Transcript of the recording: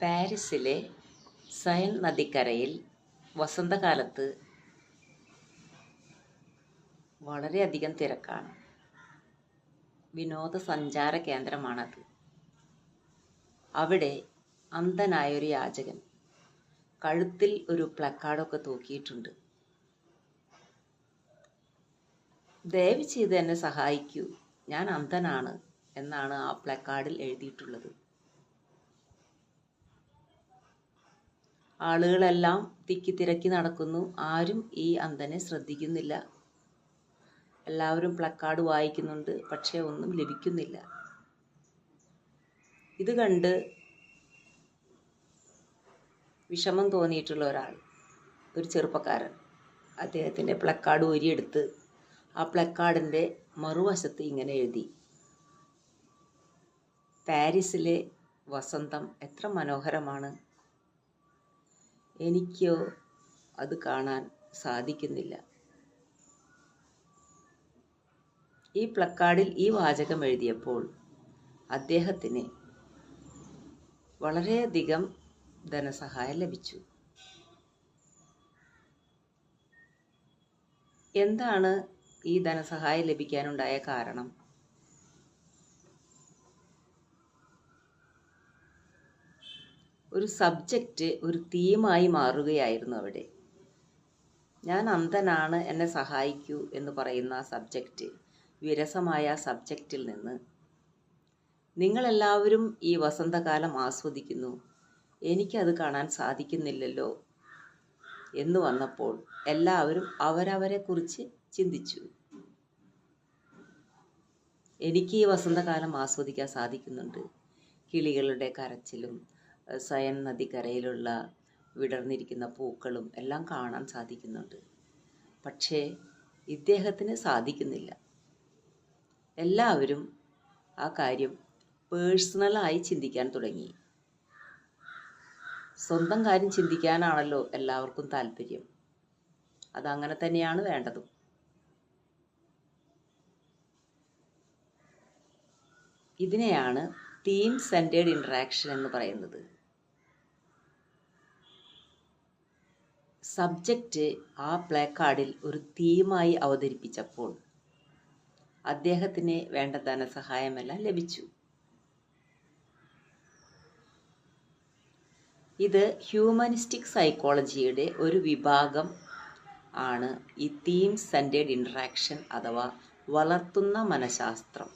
പാരീസിലെ സൈൻ നദിക്കരയിൽ വസന്തകാലത്ത് വളരെയധികം തിരക്കാണ്. വിനോദസഞ്ചാര കേന്ദ്രമാണത്. അവിടെ അന്ധനായൊരു യാചകൻ കഴുത്തിൽ ഒരു പ്ലക്കാർഡൊക്കെ തൂക്കിയിട്ടുണ്ട്. ദയവ് ചെയ്ത് എന്നെ സഹായിക്കൂ, ഞാൻ അന്ധനാണ് എന്നാണ് ആ പ്ലക്കാർഡിൽ എഴുതിയിട്ടുള്ളത്. ആളുകളെല്ലാം തിക്കി നടക്കുന്നു. ആരും ഈ അന്ധനെ ശ്രദ്ധിക്കുന്നില്ല. എല്ലാവരും പ്ലക്കാർഡ് വായിക്കുന്നുണ്ട്, പക്ഷേ ഒന്നും ലഭിക്കുന്നില്ല. ഇത് കണ്ട് വിഷമം തോന്നിയിട്ടുള്ള ഒരു ചെറുപ്പക്കാരൻ അദ്ദേഹത്തിൻ്റെ പ്ലക്കാർഡ് ഊരിയെടുത്ത് ആ പ്ലക്കാർഡിൻ്റെ മറുവശത്ത് ഇങ്ങനെ എഴുതി: പാരീസിലെ വസന്തം എത്ര മനോഹരമാണ്, എനിക്കോ അത് കാണാൻ സാധിക്കുന്നില്ല. ഈ പ്ലക്കാർഡിൽ ഈ വാചകം എഴുതിയപ്പോൾ അദ്ദേഹത്തിന് വളരെയധികം ധനസഹായം ലഭിച്ചു. എന്താണ് ഈ ധനസഹായം ലഭിക്കാനുണ്ടായ കാരണം? ഒരു സബ്ജക്റ്റ് ഒരു തീമായി മാറുകയായിരുന്നു അവിടെ. ഞാൻ അന്ധനാണ്, എന്നെ സഹായിക്കൂ എന്ന് പറയുന്ന ആ സബ്ജക്റ്റ്, വിരസമായ സബ്ജക്റ്റിൽ നിന്ന് നിങ്ങളെല്ലാവരും ഈ വസന്തകാലം ആസ്വദിക്കുന്നു, എനിക്കത് കാണാൻ സാധിക്കുന്നില്ലല്ലോ എന്ന് വന്നപ്പോൾ എല്ലാവരും അവരവരെക്കുറിച്ച് ചിന്തിച്ചു. എനിക്ക് ഈ വസന്തകാലം ആസ്വദിക്കാൻ സാധിക്കുന്നുണ്ട്. കിളികളുടെ കരച്ചിലും സൈൻ നദിക്കരയിലുള്ള വിടർന്നിരിക്കുന്ന പൂക്കളും എല്ലാം കാണാൻ സാധിക്കുന്നുണ്ട്. പക്ഷേ ഇദ്ദേഹത്തിന് സാധിക്കുന്നില്ല. എല്ലാവരും ആ കാര്യം പേഴ്സണലായി ചിന്തിക്കാൻ തുടങ്ങി. സ്വന്തം കാര്യം ചിന്തിക്കാനാണല്ലോ എല്ലാവർക്കും താല്പര്യം. അതങ്ങനെ തന്നെയാണ് വേണ്ടതും. ഇതിനെയാണ് തീം സെൻറ്റേർഡ് ഇൻട്രാക്ഷൻ എന്ന് പറയുന്നത്. സബ്ജക്റ്റ് ആ പ്ലക്കാർഡിൽ ഒരു തീമായി അവതരിപ്പിച്ചപ്പോൾ അദ്ദേഹത്തിന് വേണ്ട ധനസഹായമെല്ലാം ലഭിച്ചു. ഇത് ഹ്യൂമനിസ്റ്റിക് സൈക്കോളജിയുടെ ഒരു വിഭാഗം ആണ് ഈ തീം സെൻറ്റേർഡ് ഇൻട്രാക്ഷൻ അഥവാ വളർത്തുന്ന മനഃശാസ്ത്രം.